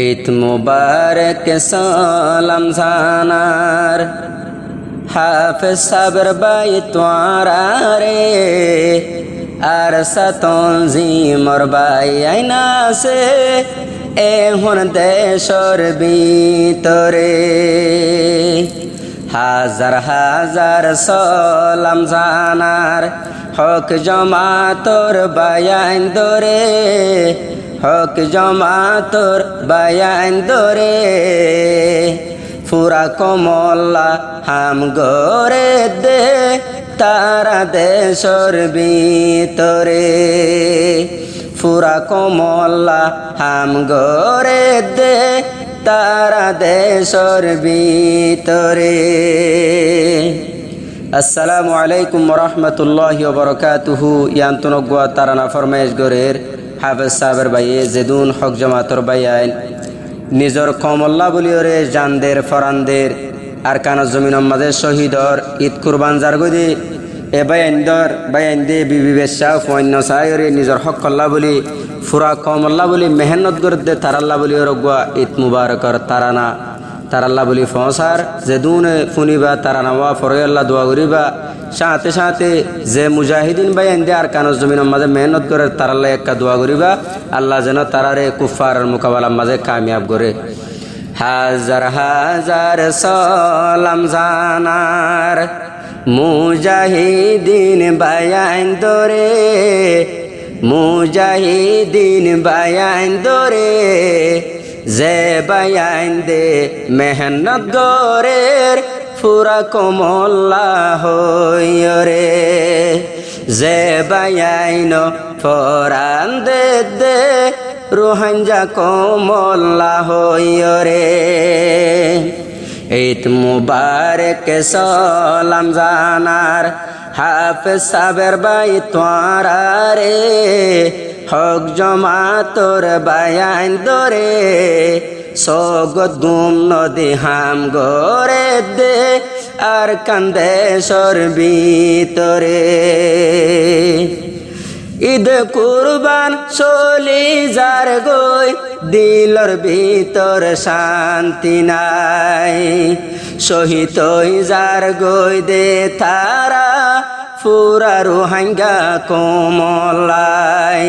ঈদ মুবারক সালাম জানার হাফেজ সাবর বাই তোয়ারা রে আর সাতঞ্জিমর বাই আইনাছে এখন দেশর ভিতরে হাজার হাজার সালাম জানার হক জমাতর বায়ান দরে হক জমাতর বায়ান দরে ফুরা কমলা হাম গরে দে তারা দেশর ভিতরে ফুরা কমলা হাম গরে দে তারা দেশর ভিতরে। আসসালামু আলাইকুম রহমতুল্লাহি ওয়া বারাকাতুহু। ইয়ান্তনগুয়া তারানা ফরমাইশ গরের হাফেজ সাহেবের বাইয়ে জেদুন হক জমাতর বাইয়াইন নিজর কমল্লা বলিওরে জানদের ফরানদের আর কানা জমিন মাঝে শহীদর ঈদ কুরবান জারগদি এ বাইন দে বিবি বেশা ফন্য সায়রে নিজর হক কল্লা বলি ফুরা কমল্লা বলি মেহনত করতে তারাল্লা বলি রগুয়া ঈদ মুবারকর তারানা তারাল্লা বলি ফসার জেদুনে ফুনিবা তারানাওয়া ফরয়াল্লা দোয়া করিবা সাথে সাথে যে মুজাহিদিন বাইন দে আর কানা জমিন মাঝে মেহনত করে তারাল্লা একটা দোয়া করিবা আল্লাহ যেন তারারে কুফার মোকাবেলার মাঝে কামিয়াব করে। হাজার হাজার সালাম জানার মুজাহিদিন বায়ান দরে মুজাহিদিন বায়ান দরে যে বায়ান দে মেহনত গরের ফুরা কমল্লা হইরে যে বায়াইন ফরান দে দে রোহাঞ্জা কমল্লা হইরে। ঈদ মুবারক সালাম জানার হাফেজ সাবের বাই তোয়ারা রে হক জমাতর বায়ান দরে সগদুম নদী হাম গরে দে আর কান্দেশর ভিতরে ঈদ কুরবান চলি যার গই দিলর ভিতর শান্তি নাই শহীদ যার গই দে তারা ফুরা রোহাঙ্গা কমলাই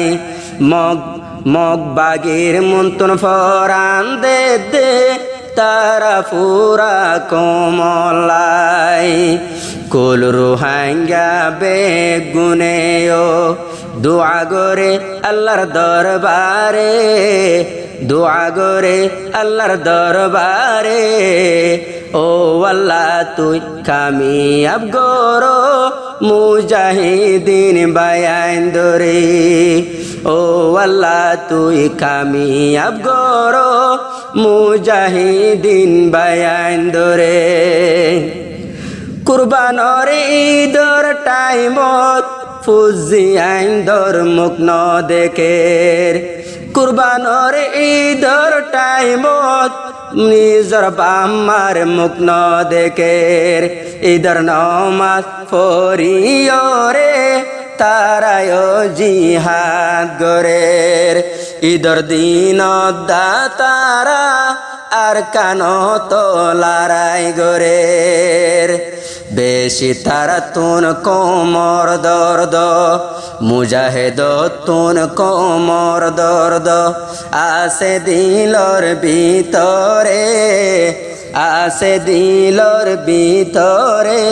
মগ বাগির মন্তন ফরান দে দে তারা ফুরা কমলাই কুল রোহাঙ্গা বেগুনে ও দোয়া গরে আল্লাহর দরবারে দোয়া গরে আল্লাহর দরবারে ও আল্লাহ তুই কামিয়াব গরো মুজাহিদিন বায়ান দরে ও আল্লাহ তুই কামিয়াব গরো মুজাহিদিন বায়ান দরে। কুরবানর ঈদর টাইমত ফুজি আইন দর মুখ ন দেখের কুরবানর ঈদর টাইমত নিজর বাম্মার মুখ ন দেখের ঈদর নমাজ ফরিয়রে তারায় জিহাদ গরের ঈদর দিন দা তারা আর কানো তো লড়াই গরের বেশি তারা তুন কোমর দর্দ মুজাহেদ তুন কোমর দর্দ আসে দিলর ভিতরে আসে দিলর ভিতরে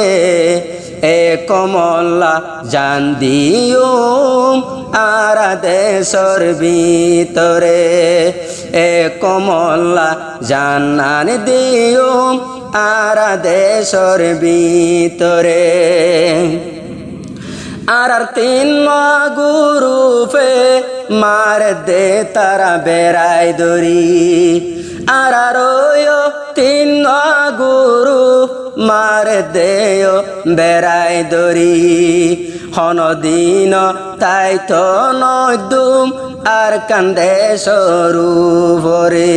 এ কমল্লা জান দিউম আর দেশর ভিতরে এ কমল্লা জানান দিউম আর দেশর ভিতরে আর তিন গুরুপে মার দে তারা বেড়াই দরি আর তিন গুরু মার দেও বেড়াই দরি হন দিন তাই তো নদুম আর কান্দে সরু ভরে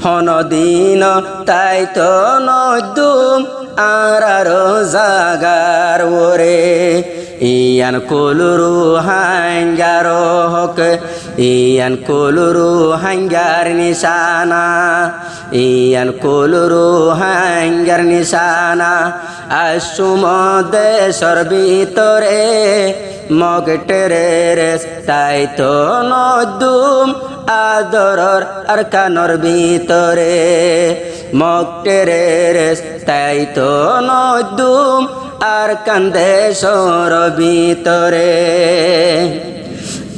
হন দিন তাই তো নদুম আর জাগার ওরে ইয়ান কুলরু হাঙ্গার হক ইয়ান কুলুরু হাঙ্গার নিশানা ইয়ান কুলুরু হাঙ্গার নিশানা আশুম দেশর ভিতরে মগটেরের তাই তো নদুম আদরর আর কানর ভিতরে মগটেরের তাই তো নদুম আর কান্দেশর ভিতরে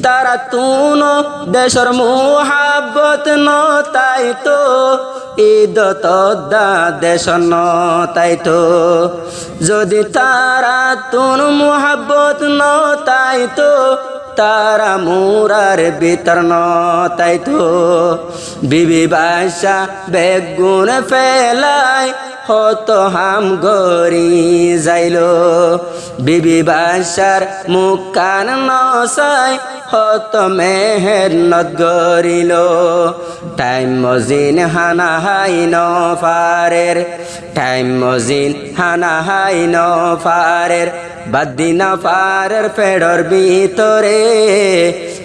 তারা তুন দেশর মুহাব্বত ন তাই তো ঈদত দা দেশ ন তাই তো যদি তারা তুন মুহাব্বত ন তাই তো তারা মুরার ভিতর ন তাই তো বিবি বাসা বেগুন ফেলাই হত হাম গরি যাইল বিবি বাসার মুখ কান নসাই হত মেহনত গরিল টাইম মজিন হানা হাই ন ফারের টাইম মজিন হানা হাই ন ফারের বাদিনা ফারের ফেডর ভিতরে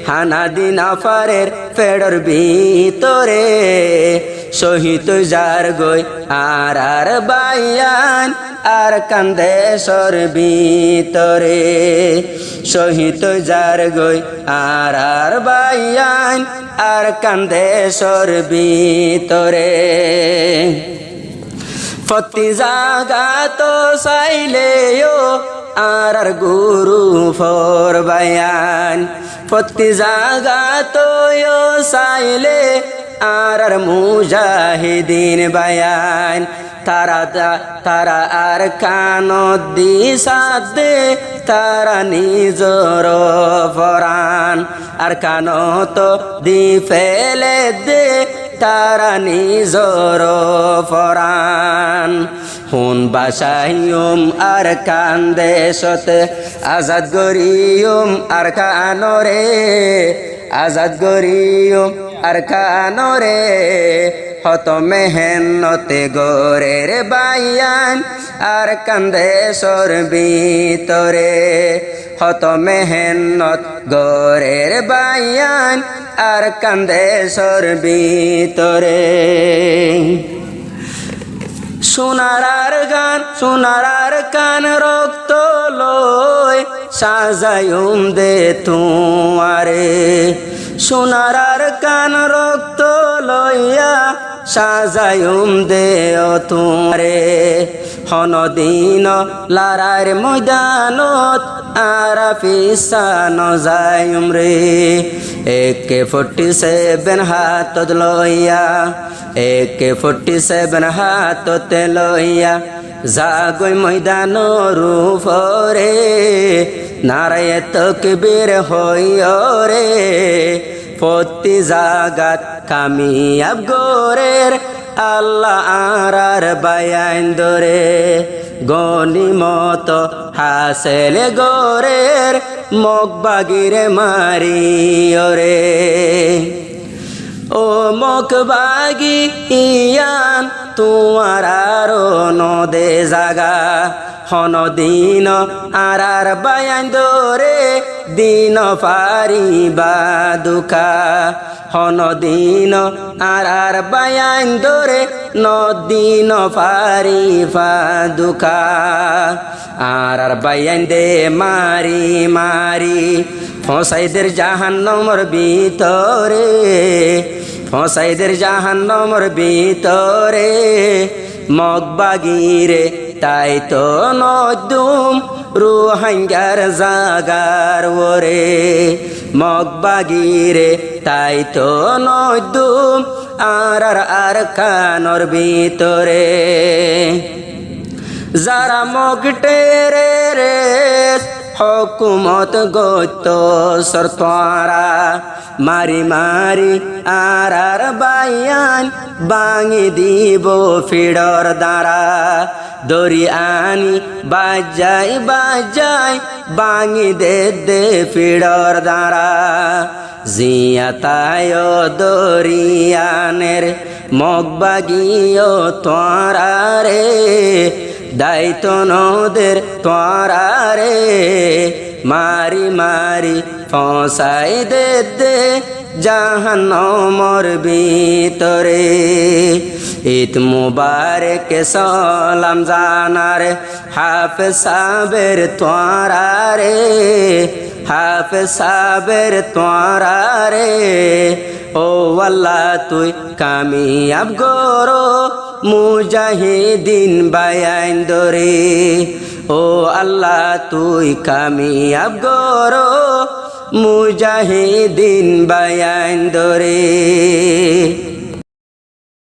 হানা দিনা ফারের ফেডর ভিতরে শহীদ যার গই আর বাইয়ান আর কান্দেশর ভিতরে শহীদ যার গই আর বাইয়ান আর কান্দেশর ভিতরে প্রতি জাগা তো চাইলেও আর গুরু ফর বায়ান প্রতি জাগা তো চাইলে আর মুজাহিদিন বায়ান তারা আর কানত দি সাদে তারা নিজর ফরান আর কানত দি ফেলে দে তারা নিজর ফরান হুন বাসাইম আর কান্দেশতে আজাদ গরিয়ম আর কানরে আজাদ গরিয়ম আর কানরে হত মেহনতে গোরের বাইয়ান আর কান্দেশর ভিতরে হত মেহনত গোরের বাইয়ান আর কান্দেশর ভিতরে সোনার কান রক্ত লয় সাজায়ুম দে তুয়ারে সোনার কান রক্ত লইয়া সাজায়ুম দে তুয়ারে হনদিন লারার ময়দানত আর ফিসান যায়ুম রে AK-47 হাতত লইয়া AK-47 হাততে লইয়া জাগই ময়দান রূপরে নারায় তকবীর হইয় রে প্রতি জাগাত কামিয়াব গোরের আল্লাহ আর বায়ান দরে গনিমত হাসেল গোরের মগ বাগিরে মারিও রে ও মগ বাগি ইয়ান তোমার আরো নদে জাগা হন দিন আর বায়ান দরে দিন পারিবা দুকা হন দিন আর বায়ান দরে নদিন পারিবা দুকা আর বায়ান দে মারি মারি ফসাইদের জাহান্নামের ভিতরে ফসাইদের জাহান্নামের ভিতরে মগ বাগিরে তাই তো নদুম রুহাঙ্গার জাগার ওরে মগ বাগিরে তাই তো নদুম আর কানর ভিতরে যারা মগটেরে রে হকুমত গত সরতারা মারি মারি আর বাইয়ান বাঙি দিব ফিডর দ্বারা দরি আনি বাজাই বাজাই বাঙি দে ফিডর দ্বারা জিয়াতায় দরিয়ানের মগ বাগিও তোরা রে দায়িত্ব নদের তোরা রে মারি মারি ফসাই দে জাহান্নামের ভিতরে ঈদ মুবারক সালাম জানার হাফেজ সাহেবের তোরা রে হাফেজ সাহেবের তোরা রে ও আল্লাহ তুই কামিয়াব গরো মুজাহিদিন বায়ান দরে ও আল্লাহ তুই কামিয়াব গরো মুজাহিদিন বায়ান দরে